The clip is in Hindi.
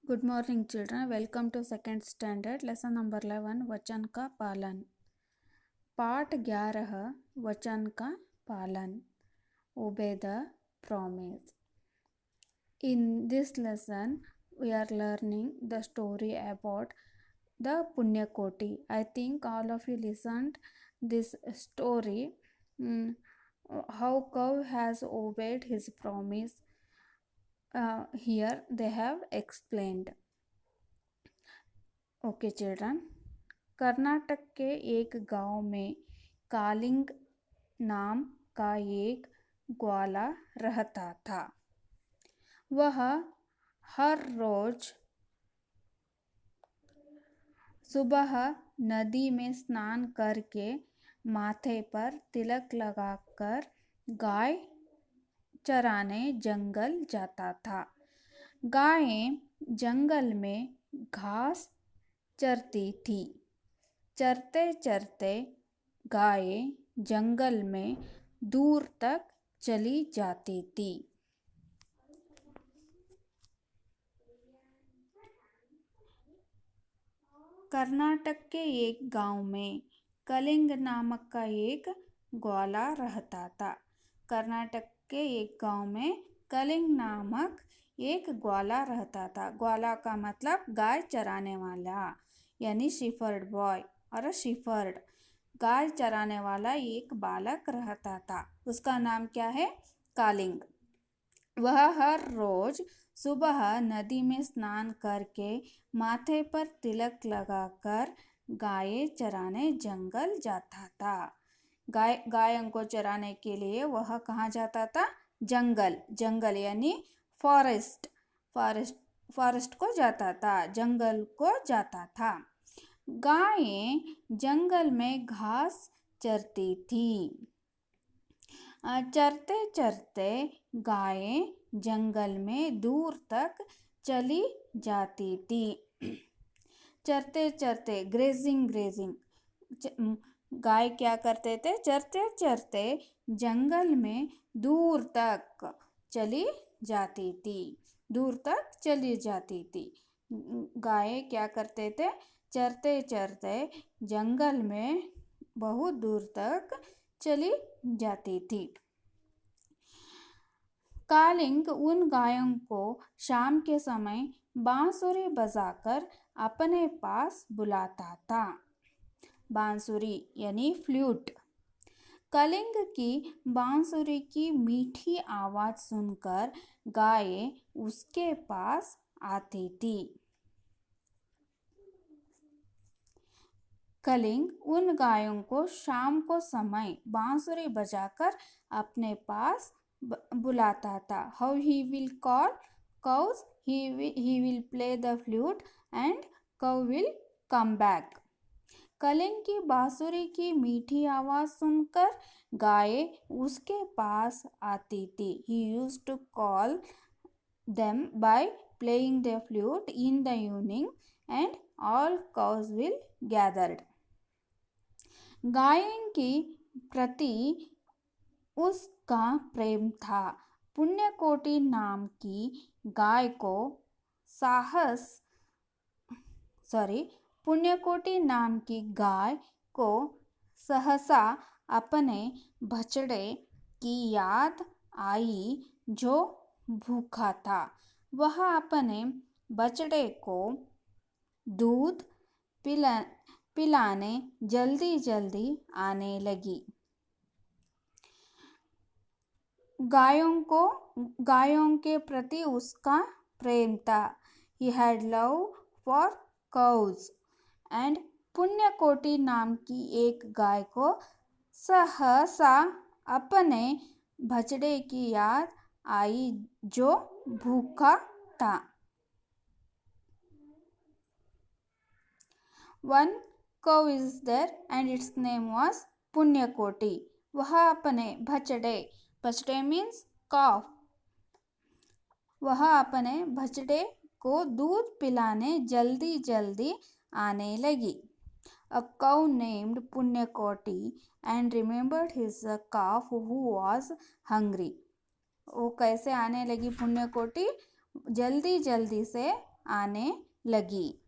Good morning, children. Welcome to second standard lesson number 11 वचन का पालन. पाठ 11 वचन का पालन. Obey the promise. In this lesson, we are learning the story about the Punya Koti. I think all of you listened this story. How cow has obeyed his promise. Here they have explained. Okay, children. Karnataka के एक गांव में कालिंग नाम का एक ग्वाला रहता था. वह हर रोज सुबह नदी में स्नान करके माथे पर तिलक लगाकर गाय चराने जंगल जाता था. गायें जंगल में घास चरती थी. चरते चरते गायें जंगल में दूर तक चली जाती थी. कर्नाटक के एक गांव में कलिंग नामक का एक ग्वाला रहता था. कर्नाटक के एक गांव में कलिंग नामक एक ग्वाला रहता था. ग्वाला का मतलब गाय चराने वाला, यानी शेफर्ड बॉय और शेफर्ड. गाय चराने वाला एक बालक रहता था. उसका नाम क्या है? कालिंग. वह हर रोज सुबह नदी में स्नान करके माथे पर तिलक लगाकर गायें चराने जंगल जाता था. गायों को चराने के लिए वह कहाँ जाता था? जंगल. जंगल यानी फॉरेस्ट. फॉरेस्ट को जाता था, जंगल को जाता था. गायें जंगल में घास चरती थी. चरते चरते गायें जंगल में दूर तक चली जाती थी. चरते चरते ग्रेजिंग. गाय क्या करते थे? चरते चरते जंगल में दूर तक चली जाती थी. दूर तक चली जाती थी. गाय क्या करते थे? चरते चरते जंगल में बहुत दूर तक चली जाती थी. कालिंग उन गायों को शाम के समय बांसुरी बजाकर अपने पास बुलाता था. बांसुरी यानी फ्लूट. कलिंग की बांसुरी की मीठी आवाज सुनकर गायें उसके पास आती थी. कलिंग उन गायों को शाम को समय बांसुरी बजाकर अपने पास बुलाता था. How he will call cows? He will play the flute and cow will come back. Kalinga की बांसुरी की मीठी आवाज सुनकर गायें उसके पास आती थी. He used to call them by playing the flute in the evening and all cows will gathered. गायों की प्रति उसका प्रेम था. पुण्यकोटि नाम की गाय को पुण्यकोटि नाम की गाय को सहसा अपने बछड़े की याद आई जो भूखा था. वह अपने बछड़े को दूध पिलाने जल्दी जल्दी आने लगी. गायों के प्रति उसका प्रेम था. He had love for cows. And पुण्यकोटि नाम की एक गाय को सहसा अपने बछड़े की याद आई जो भूखा था. One cow is there and its name was पुण्यकोटि. वह अपने बछड़े means cow. वह अपने बछड़े को दूध पिलाने जल्दी जल्दी आने लगी. A cow named Punyakoti and remembered his calf who was hungry. वो कैसे आने लगी पुण्यकोटि? जल्दी जल्दी से आने लगी।